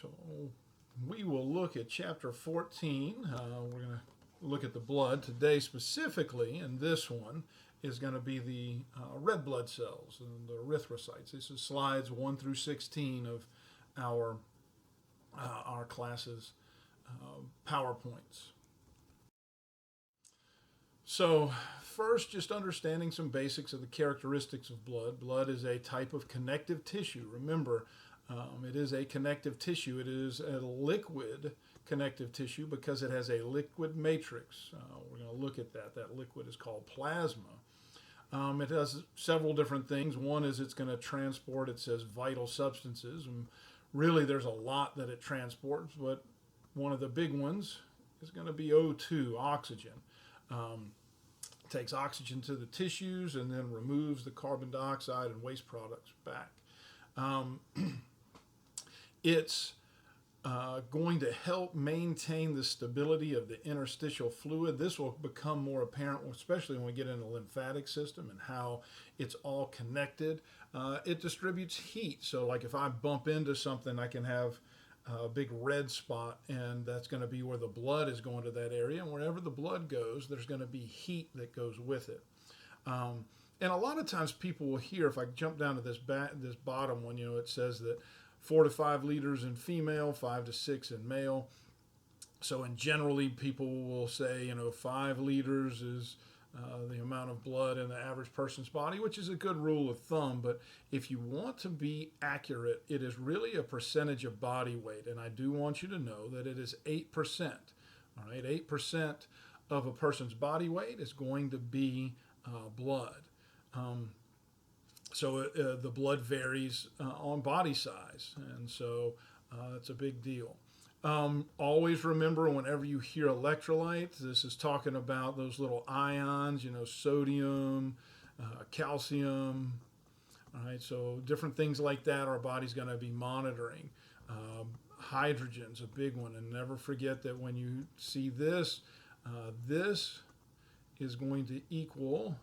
So we will look at chapter 14. We're going to look at the blood today specifically, and this one is going to be the red blood cells and the erythrocytes. This is slides 1 through 16 of our class's PowerPoints. So first, just understanding some basics of the characteristics of blood. Blood is a type of connective tissue. Remember, it is a connective tissue. It is a liquid connective tissue because it has a liquid matrix. We're going to look at that. That liquid is called plasma. It does several different things. One is it's going to transport, it says, vital substances. And really, there's a lot that it transports, but one of the big ones is going to be O2, oxygen. Takes oxygen to the tissues and then removes the carbon dioxide and waste products back. It's going to help maintain the stability of the interstitial fluid. This will become more apparent, especially when we get in the lymphatic system and how it's all connected. It distributes heat. So like if I bump into something, I can have a big red spot, and that's going to be where the blood is going to that area. And wherever the blood goes, there's going to be heat that goes with it. And a lot of times people will hear, if I jump down to this bottom one, it says that 4 to 5 liters in female, 5 to 6 in male. So in generally, people will say, 5 liters is the amount of blood in the average person's body, which is a good rule of thumb. But if you want to be accurate, it is really a percentage of body weight. And I do want you to know that it is 8%. All right, 8% of a person's body weight is going to be blood. So the blood varies on body size, and so it's a big deal. Always remember, whenever you hear electrolytes, this is talking about those little ions, sodium, calcium. All right, so different things like that our body's going to be monitoring. Hydrogen's a big one, and never forget that when you see this, this is going to equal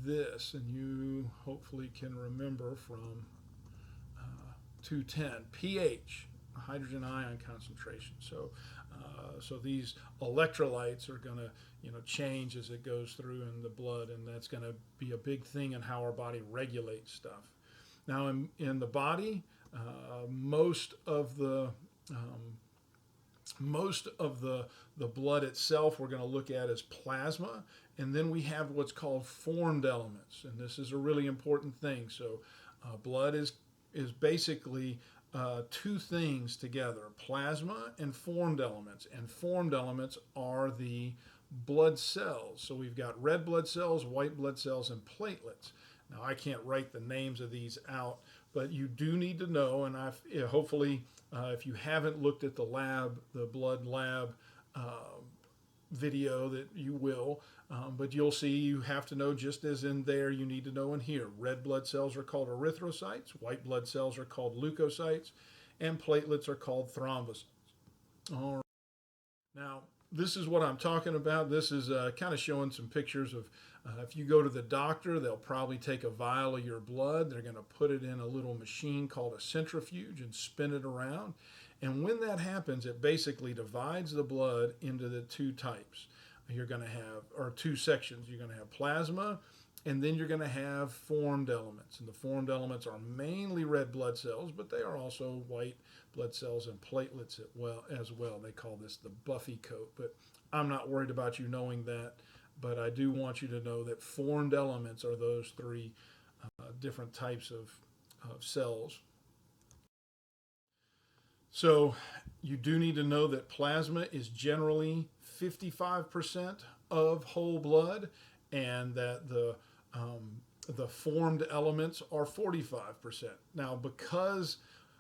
this, and you hopefully can remember from 210 pH, hydrogen ion concentration. So these electrolytes are going to change as it goes through in the blood, and that's going to be a big thing in how our body regulates stuff. Now in the body, most of the blood itself we're going to look at as plasma, and then we have what's called formed elements, and this is a really important thing. So blood is basically two things together, plasma and formed elements, and formed elements are the blood cells. So we've got red blood cells, white blood cells, and platelets. Now I can't write the names of these out, but you do need to know, and hopefully if you haven't looked at the blood lab video, that you will, but you'll see you have to know, just as in there, you need to know in here. Red blood cells are called erythrocytes, white blood cells are called leukocytes, and platelets are called thrombocytes. All right. Now, this is what I'm talking about. This is kind of showing some pictures of if you go to the doctor, they'll probably take a vial of your blood. They're going to put it in a little machine called a centrifuge and spin it around. And when that happens, it basically divides the blood into the two types. You're going to have, or two sections. You're going to have plasma, and then you're going to have formed elements. And the formed elements are mainly red blood cells, but they are also white blood cells and platelets as well. They call this the Buffy coat, but I'm not worried about you knowing that. But I do want you to know that formed elements are those three different types of cells. So you do need to know that plasma is generally 55% of whole blood, and that the formed elements are 45%. Now, because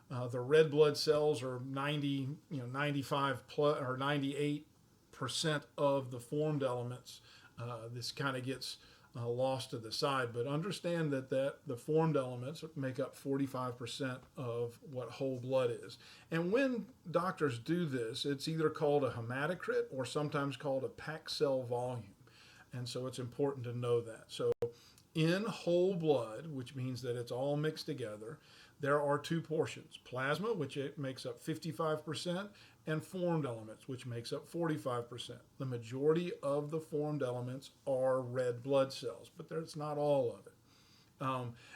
the red blood cells are 95 plus or 98% of the formed elements, this kind of gets lost to the side, but understand that the formed elements make up 45% of what whole blood is. And when doctors do this, it's either called a hematocrit or sometimes called a packed cell volume. And so it's important to know that. So in whole blood, which means that it's all mixed together, there are two portions: plasma, which it makes up 55%, and formed elements, which makes up 45%. The majority of the formed elements are red blood cells, but that's not all of it.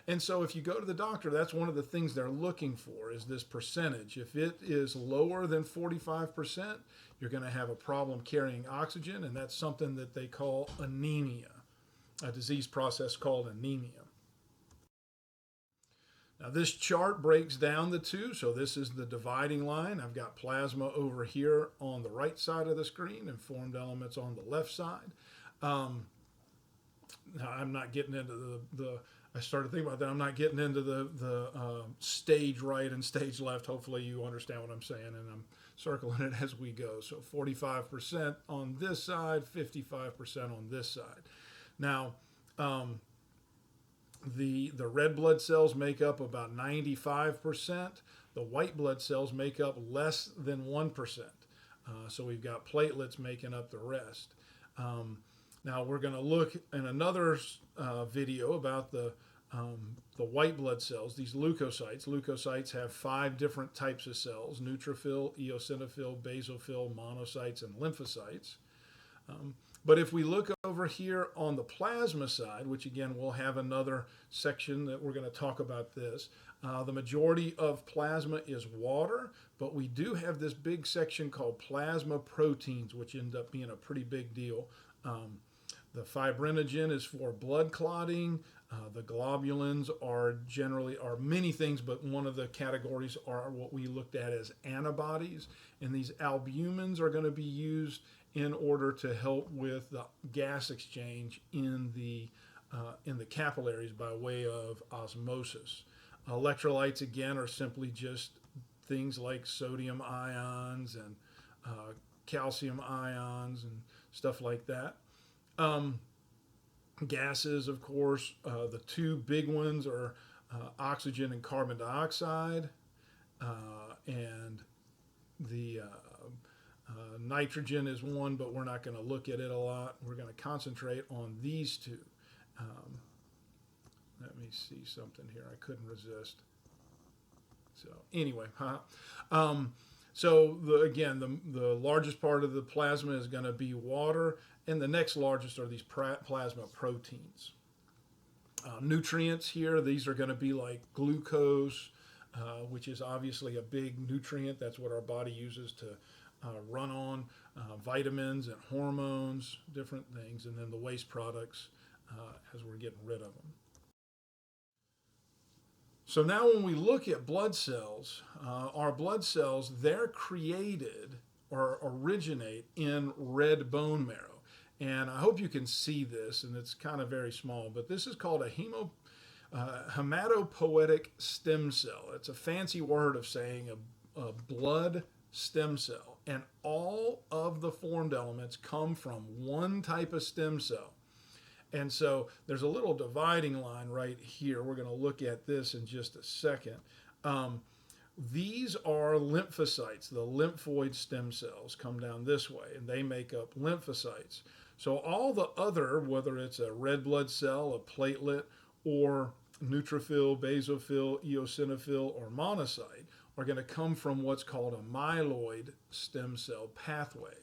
And so if you go to the doctor, that's one of the things they're looking for, is this percentage. If it is lower than 45%, you're going to have a problem carrying oxygen, and that's something that they call anemia, a disease process called anemia. Now this chart breaks down the two, so this is the dividing line. I've got plasma over here on the right side of the screen and formed elements on the left side. Now I'm not getting into I started thinking about that. I'm not getting into the stage right and stage left. Hopefully you understand what I'm saying, and I'm circling it as we go. So 45% on this side, 55% on this side. Now, the red blood cells make up about 95%. The white blood cells make up less than 1%. So we've got platelets making up the rest. Now we're going to look in another video about the white blood cells, these leukocytes. Leukocytes have 5 different types of cells: neutrophil, eosinophil, basophil, monocytes, and lymphocytes. But if we look over here on the plasma side, which again we'll have another section that we're going to talk about this, the majority of plasma is water, but we do have this big section called plasma proteins, which end up being a pretty big deal. The fibrinogen is for blood clotting. The globulins are many things, but one of the categories are what we looked at as antibodies. And these albumins are going to be used in order to help with the gas exchange in the capillaries by way of osmosis. Electrolytes, again, are simply just things like sodium ions and calcium ions and stuff like that. Gases, of course, the two big ones are oxygen and carbon dioxide, and the nitrogen is one, but we're not going to look at it a lot. We're going to concentrate on these two. Let me see something here. I couldn't resist. So anyway, so the largest part of the plasma is going to be water, and the next largest are these plasma proteins. Nutrients here, these are going to be like glucose, which is obviously a big nutrient. That's what our body uses to run on. Vitamins and hormones, different things, and then the waste products as we're getting rid of them. So now when we look at blood cells, our blood cells, they're created or originate in red bone marrow. And I hope you can see this, and it's kind of very small, but this is called a hematopoietic stem cell. It's a fancy word of saying a blood stem cell. And all of the formed elements come from one type of stem cell. And so there's a little dividing line right here. We're going to look at this in just a second. These are lymphocytes. The lymphoid stem cells come down this way, and they make up lymphocytes. So all the other, whether it's a red blood cell, a platelet, or neutrophil, basophil, eosinophil, or monocyte, are going to come from what's called a myeloid stem cell pathway.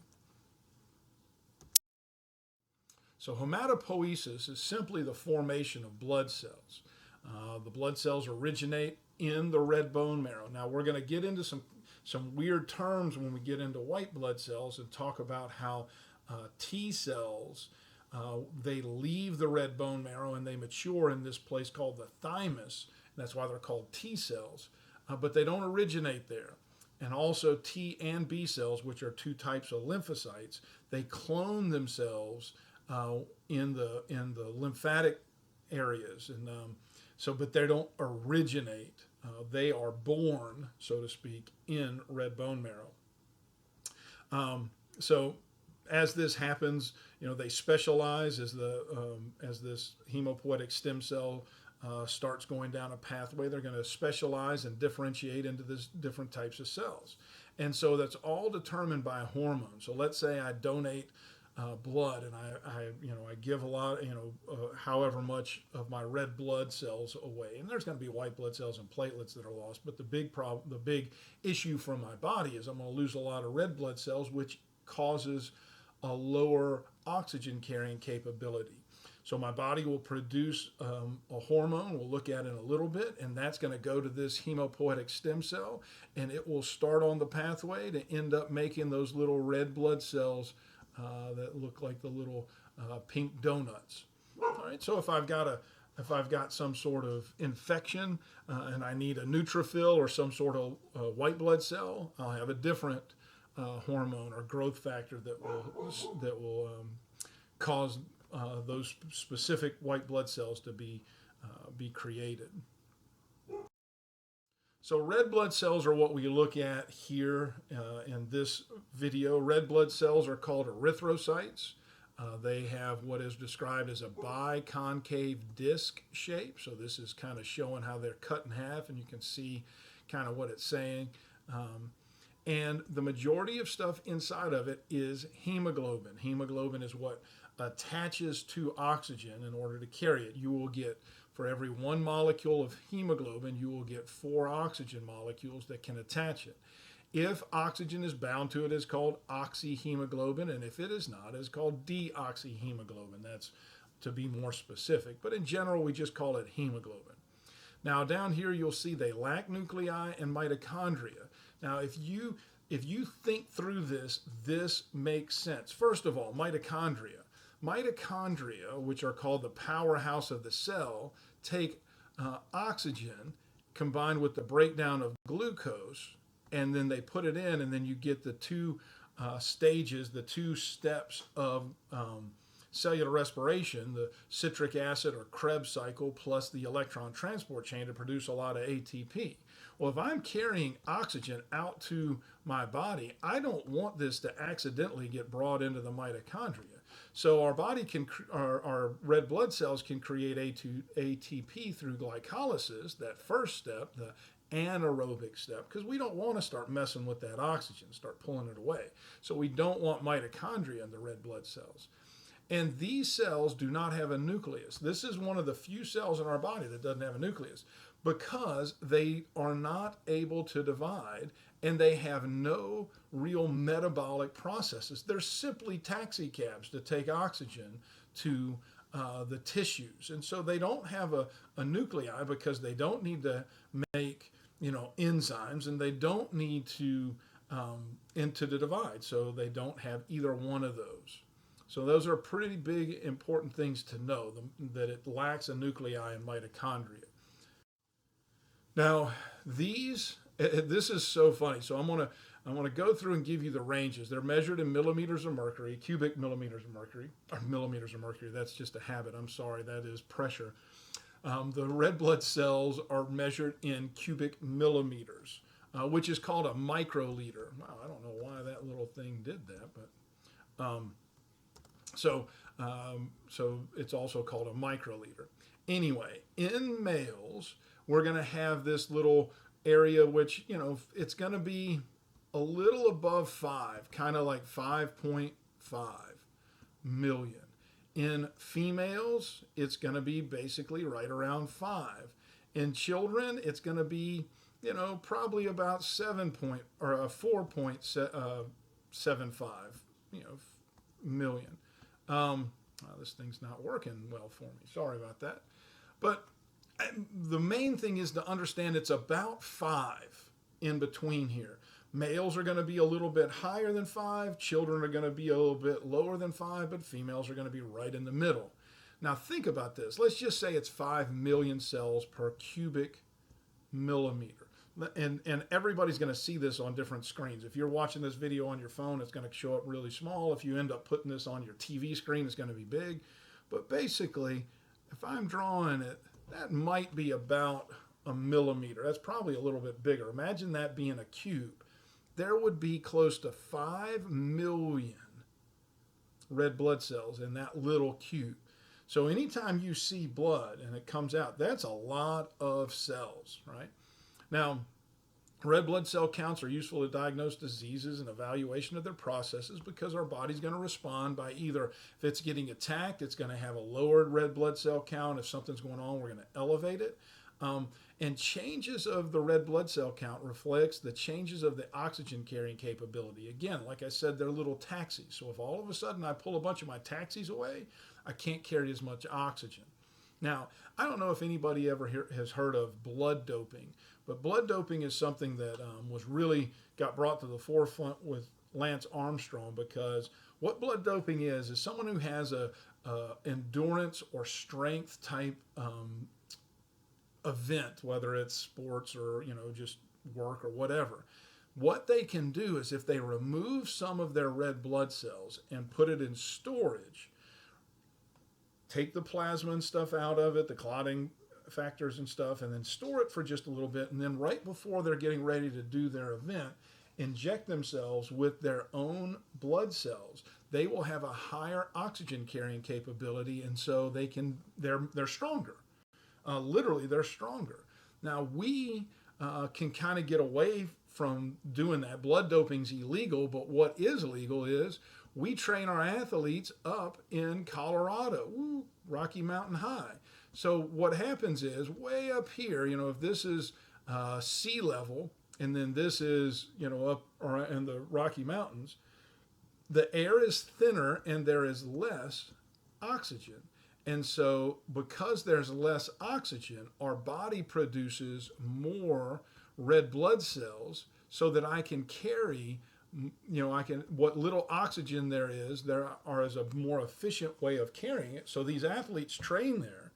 So hematopoiesis is simply the formation of blood cells. The blood cells originate in the red bone marrow. Now we're going to get into some weird terms when we get into white blood cells and talk about how T cells, they leave the red bone marrow and they mature in this place called the thymus. That's why they're called T cells, but they don't originate there. And also T and B cells, which are two types of lymphocytes, they clone themselves in the lymphatic areas, and but they don't originate. They are born, so to speak, in red bone marrow. So as this happens, they specialize as this hematopoietic stem cell starts going down a pathway. They're going to specialize and differentiate into this different types of cells, and so that's all determined by a hormone. So let's say I donate blood, and I give a lot, however much of my red blood cells away, and there's going to be white blood cells and platelets that are lost. But the big issue for my body is I'm going to lose a lot of red blood cells, which causes a lower oxygen carrying capability. So my body will produce a hormone. We'll look at it in a little bit, and that's going to go to this hemopoietic stem cell, and it will start on the pathway to end up making those little red blood cells that look like the little pink donuts. All right. So if I've got some sort of infection and I need a neutrophil or some sort of white blood cell, I'll have a different hormone or growth factor that will cause those specific white blood cells to be created. So red blood cells are what we look at here in this video. Red blood cells are called erythrocytes. They have what is described as a biconcave disc shape. So this is kind of showing how they're cut in half, and you can see kind of what it's saying. And the majority of stuff inside of it is hemoglobin. Hemoglobin is what attaches to oxygen in order to carry it. You will get, for every 1 molecule of hemoglobin, you will get 4 oxygen molecules that can attach it. If oxygen is bound to it, it's called oxyhemoglobin, and if it is not, it's called deoxyhemoglobin. That's to be more specific, but in general, we just call it hemoglobin. Now down here, you'll see they lack nuclei and mitochondria. Now, if you think through this, this makes sense. First of all, mitochondria. Mitochondria, which are called the powerhouse of the cell, take oxygen combined with the breakdown of glucose, and then they put it in, and then you get the two stages, the 2 steps of cellular respiration, the citric acid or Krebs cycle plus the electron transport chain to produce a lot of ATP. Well, if I'm carrying oxygen out to my body, I don't want this to accidentally get brought into the mitochondria. So our body our red blood cells can create ATP through glycolysis, that first step, the anaerobic step, because we don't want to start messing with that oxygen, start pulling it away. So we don't want mitochondria in the red blood cells. And these cells do not have a nucleus. This is one of the few cells in our body that doesn't have a nucleus because they are not able to divide and they have no real metabolic processes. They're simply taxi cabs to take oxygen to the tissues. And so they don't have a nuclei because they don't need to make enzymes, and they don't need to divide. So they don't have either one of those. So those are pretty big, important things to know, that it lacks a nuclei and mitochondria. Now, this is so funny. So I'm gonna go through and give you the ranges. They're measured in millimeters of mercury, cubic millimeters of mercury, or millimeters of mercury. That's just a habit. I'm sorry, that is pressure. The red blood cells are measured in cubic millimeters, which is called a microliter. Wow, I don't know why that little thing did that, but so it's also called a microliter. Anyway, in males, we're going to have this little area which, it's going to be a little above 5, kind of like 5.5 million. In females, it's going to be basically right around 5. In children, it's going to be, probably about 4.75, million. This thing's not working well for me. Sorry about that. But the main thing is to understand it's about 5 in between here. Males are going to be a little bit higher than 5. Children are going to be a little bit lower than 5, but females are going to be right in the middle. Now think about this. Let's just say it's 5 million cells per cubic millimeter. And everybody's going to see this on different screens. If you're watching this video on your phone, it's going to show up really small. If you end up putting this on your TV screen, it's going to be big. But basically, if I'm drawing it, that might be about a millimeter. That's probably a little bit bigger. Imagine that being a cube. There would be close to 5 million red blood cells in that little cube. So anytime you see blood and it comes out, that's a lot of cells, right? Now, Red blood cell counts are useful to diagnose diseases and evaluation of their processes because our body's going to respond by either, if it's getting attacked, it's going to have a lowered red blood cell count. If something's going on, we're going to elevate it. And changes of the red blood cell count reflects the changes of the oxygen carrying capability. Again, like I said, they're little taxis. So if all of a sudden I pull a bunch of my taxis away, I can't carry as much oxygen. Now, I don't know if anybody ever has heard of blood doping, but blood doping is something that was really got brought to the forefront with Lance Armstrong, because what blood doping is someone who has a endurance or strength type event, whether it's sports or just work or whatever. What they can do is if they remove some of their red blood cells and put it in storage, take the plasma and stuff out of it, the clotting factors and stuff, and then store it for just a little bit. And then right before they're getting ready to do their event, inject themselves with their own blood cells. They will have a higher oxygen carrying capability, and so they're stronger. Literally, they're stronger. Now, we can kind of get away from doing that. Blood doping's illegal, but what is legal is we train our athletes up in Colorado, Rocky Mountain High. So what happens is way up here, if this is sea level, and then this is, up in the Rocky Mountains, the air is thinner and there is less oxygen. And so because there's less oxygen, our body produces more red blood cells so that I can carry, what little oxygen there is a more efficient way of carrying it. So these athletes train there.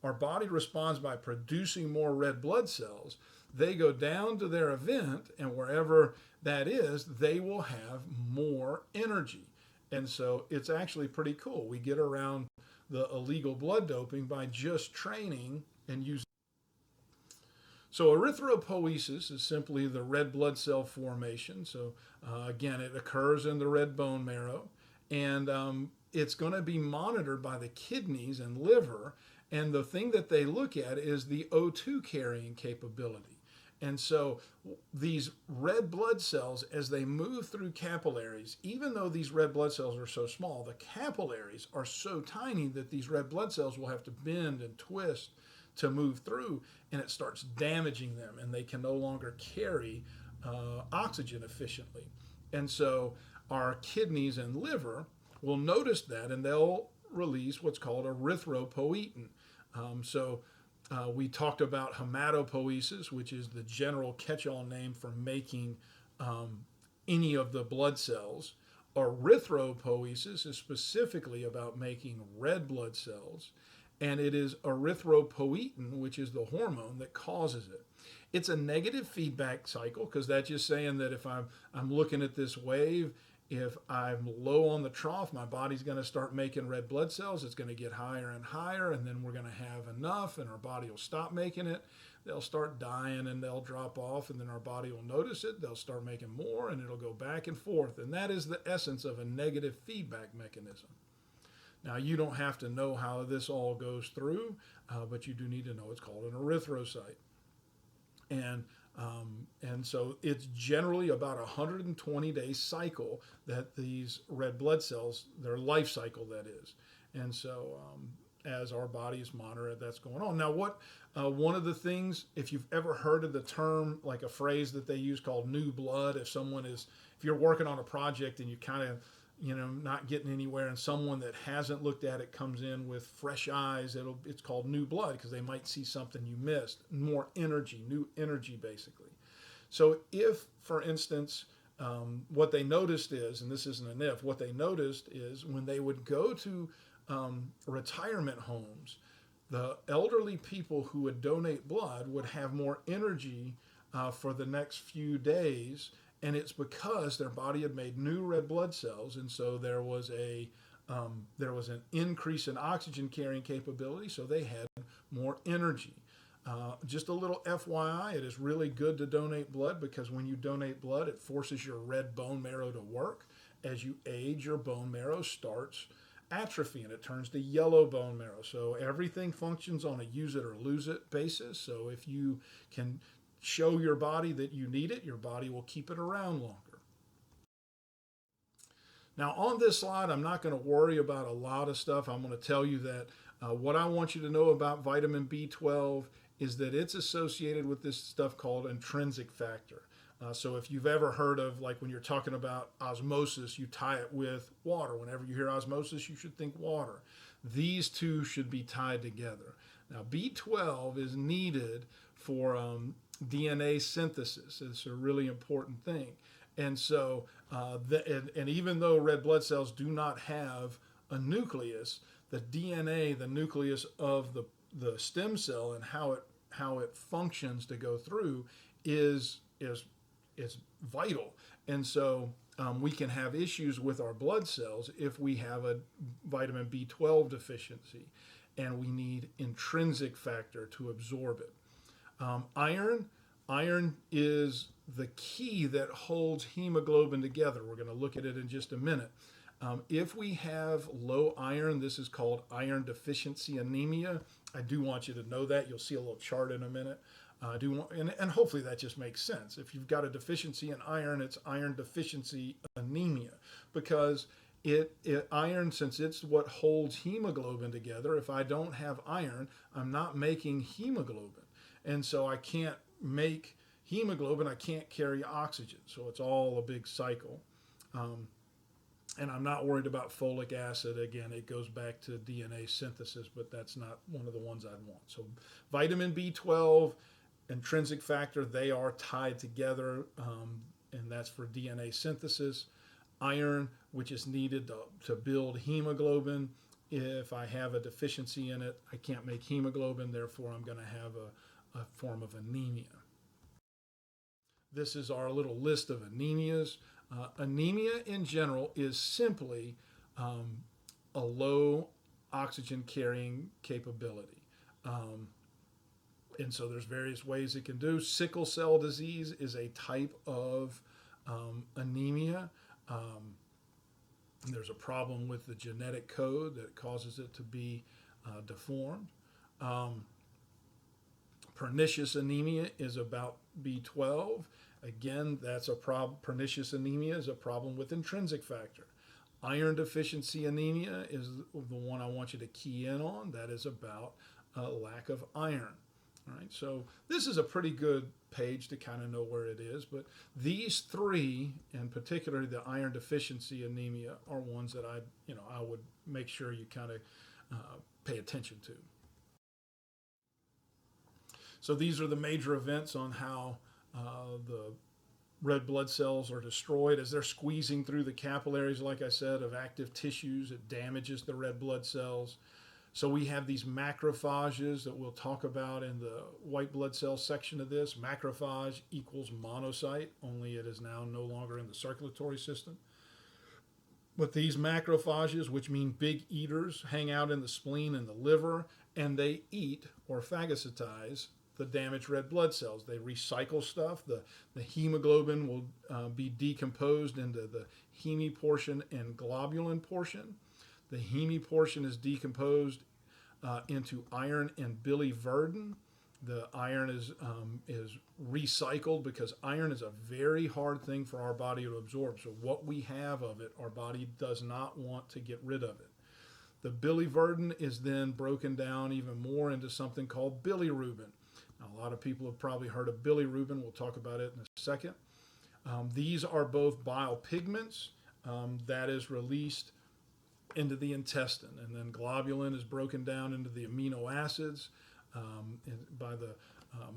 Our body responds by producing more red blood cells. They go down to their event, and wherever that is, they will have more energy. And so it's actually pretty cool. We get around the illegal blood doping by just training and using. So erythropoiesis is simply the red blood cell formation. So again, it occurs in the red bone marrow, and it's going to be monitored by the kidneys and liver. And the thing that they look at is the O2 carrying capability. And so these red blood cells, as they move through capillaries, even though these red blood cells are so small, the capillaries are so tiny that these red blood cells will have to bend and twist to move through, and it starts damaging them, and they can no longer carry oxygen efficiently. And so our kidneys and liver will notice that, and they'll release what's called erythropoietin. We talked about hematopoiesis, which is the general catch-all name for making any of the blood cells. Erythropoiesis is specifically about making red blood cells, and it is erythropoietin, which is the hormone that causes it. It's a negative feedback cycle, because that's just saying that if I'm looking at this wave, if I'm low on the trough, my body's going to start making red blood cells. It's going to get higher and higher, and then we're going to have enough, and our body will stop making it. They'll start dying, and they'll drop off, and then our body will notice it. They'll start making more, and it'll go back and forth. And that is the essence of a negative feedback mechanism. Now, you don't have to know how this all goes through, but you do need to know it's called an erythrocyte. And so it's generally about a 120-day cycle that these red blood cells, their life cycle that is. And so as our bodies monitor it, that's going on. Now, one of the things, if you've ever heard of the term, like a phrase that they use called new blood, if you're working on a project and you kind of, not getting anywhere, and someone that hasn't looked at it comes in with fresh eyes, it's called new blood, because they might see something you missed. More energy, new energy, basically. So if, for instance, what they noticed is, and this isn't an if, what they noticed is when they would go to retirement homes, the elderly people who would donate blood would have more energy for the next few days. And it's because their body had made new red blood cells, and so there was an increase in oxygen carrying capability, so they had more energy. Just a little FYI, it is really good to donate blood, because when you donate blood, it forces your red bone marrow to work. As you age, your bone marrow starts atrophying. It turns to yellow bone marrow. So everything functions on a use it or lose it basis. So if you can show your body that you need it, your body will keep it around longer. Now, on this slide, I'm not going to worry about a lot of stuff. I'm going to tell you that what I want you to know about vitamin B12 is that it's associated with this stuff called intrinsic factor. So if you've ever heard of, like when you're talking about osmosis, you tie it with water. Whenever you hear osmosis, you should think water. These two should be tied together. Now, B12 is needed for DNA synthesis. It's a really important thing. And so, and even though red blood cells do not have a nucleus, the DNA, the nucleus of the stem cell, and how it functions to go through is vital. And so we can have issues with our blood cells if we have a vitamin B12 deficiency, and we need intrinsic factor to absorb it. Iron is the key that holds hemoglobin together. We're going to look at it in just a minute. If we have low iron, this is called iron deficiency anemia. I do want you to know that. You'll see a little chart in a minute. And hopefully that just makes sense. If you've got a deficiency in iron, it's iron deficiency anemia, because iron, since it's what holds hemoglobin together, if I don't have iron, I'm not making hemoglobin. And so I can't make hemoglobin, I can't carry oxygen. So it's all a big cycle. And I'm not worried about folic acid. Again, it goes back to DNA synthesis, but that's not one of the ones I'd want. So vitamin B12, intrinsic factor, they are tied together, and that's for DNA synthesis. Iron, which is needed to build hemoglobin. If I have a deficiency in it, I can't make hemoglobin, therefore I'm going to have a form of anemia. This is our little list of anemias. Anemia in general is simply a low oxygen carrying capability. And so there's various ways it can do. Sickle cell disease is a type of anemia. There's a problem with the genetic code that causes it to be deformed. Pernicious anemia is about B12. Again, that's a problem. Pernicious anemia is a problem with intrinsic factor. Iron deficiency anemia is the one I want you to key in on. That is about lack of iron. All right, so this is a pretty good page to kind of know where it is, but these three, and particularly the iron deficiency anemia, are ones that I would make sure you kind of pay attention to. So these are the major events on how the red blood cells are destroyed. As they're squeezing through the capillaries, like I said, of active tissues, it damages the red blood cells. So we have these macrophages that we'll talk about in the white blood cell section of this. Macrophage equals monocyte, only it is now no longer in the circulatory system. But these macrophages, which mean big eaters, hang out in the spleen and the liver, and they eat or phagocytize the damaged red blood cells. They recycle stuff. The hemoglobin will be decomposed into the heme portion and globulin portion. The heme portion is decomposed into iron and biliverdin. The iron is recycled because iron is a very hard thing for our body to absorb. So what we have of it, our body does not want to get rid of it. The biliverdin is then broken down even more into something called bilirubin. Now, a lot of people have probably heard of bilirubin. We'll talk about it in a second. These are both bile pigments that is released into the intestine, and then globulin is broken down into the amino acids by the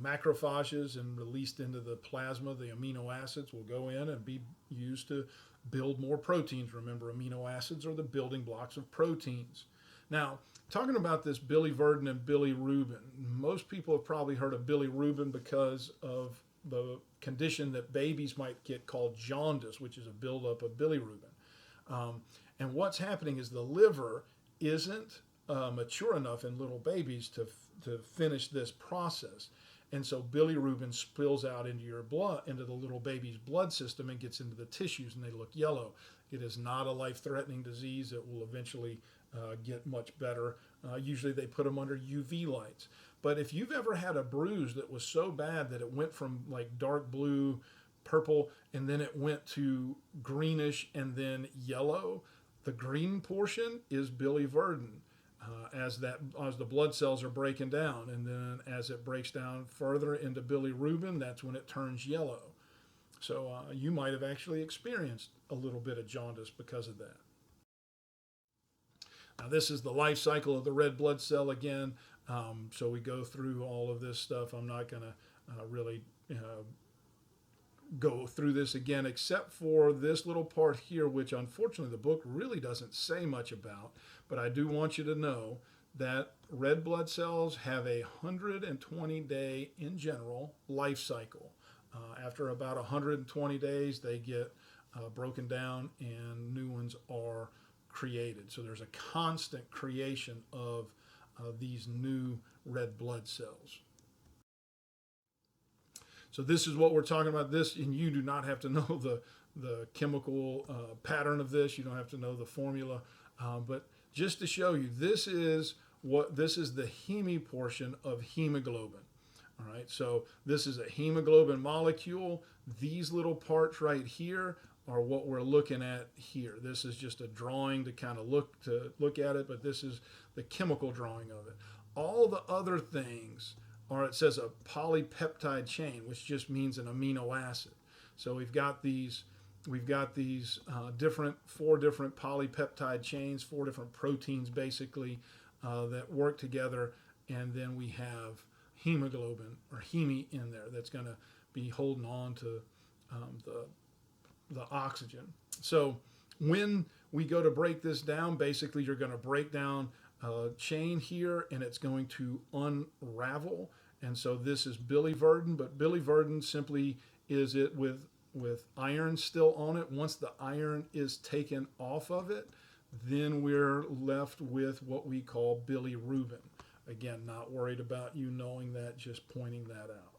macrophages and released into the plasma. The amino acids will go in and be used to build more proteins. Remember, amino acids are the building blocks of proteins. Now, talking about this biliverdin and bilirubin, most people have probably heard of bilirubin because of the condition that babies might get called jaundice, which is a buildup of bilirubin. And what's happening is the liver isn't mature enough in little babies to finish this process. And so bilirubin spills out into your blood, into the little baby's blood system, and gets into the tissues, and they look yellow. It is not a life-threatening disease that will eventually get much better. Usually they put them under UV lights. But if you've ever had a bruise that was so bad that it went from like dark blue, purple, and then it went to greenish and then yellow, the green portion is biliverdin. As the blood cells are breaking down, and then as it breaks down further into bilirubin, that's when it turns yellow. So you might have actually experienced a little bit of jaundice because of that. Now this is the life cycle of the red blood cell again. So we go through all of this stuff. I'm not going to really go through this again, except for this little part here, which unfortunately the book really doesn't say much about. But I do want you to know that red blood cells have a 120-day, in general, life cycle. After about 120 days, they get broken down and new ones are created. So there's a constant creation of these new red blood cells. So this is what we're talking about. This, and you do not have to know the chemical pattern of this. You don't have to know the formula, but just to show you, this is the heme portion of hemoglobin. All right, so this is a hemoglobin molecule. These little parts right here are what we're looking at here. This is just a drawing to kind of look at it, but this is the chemical drawing of it. All the other things are, it says a polypeptide chain, which just means an amino acid. So we've got these four different polypeptide chains, 4 different proteins basically that work together, and then we have hemoglobin or heme in there that's going to be holding on to the oxygen. So when we go to break this down, basically you're going to break down a chain here and it's going to unravel. And so this is biliverdin, but biliverdin simply is it with iron still on it. Once the iron is taken off of it, then we're left with what we call bilirubin. Again, not worried about you knowing that, just pointing that out.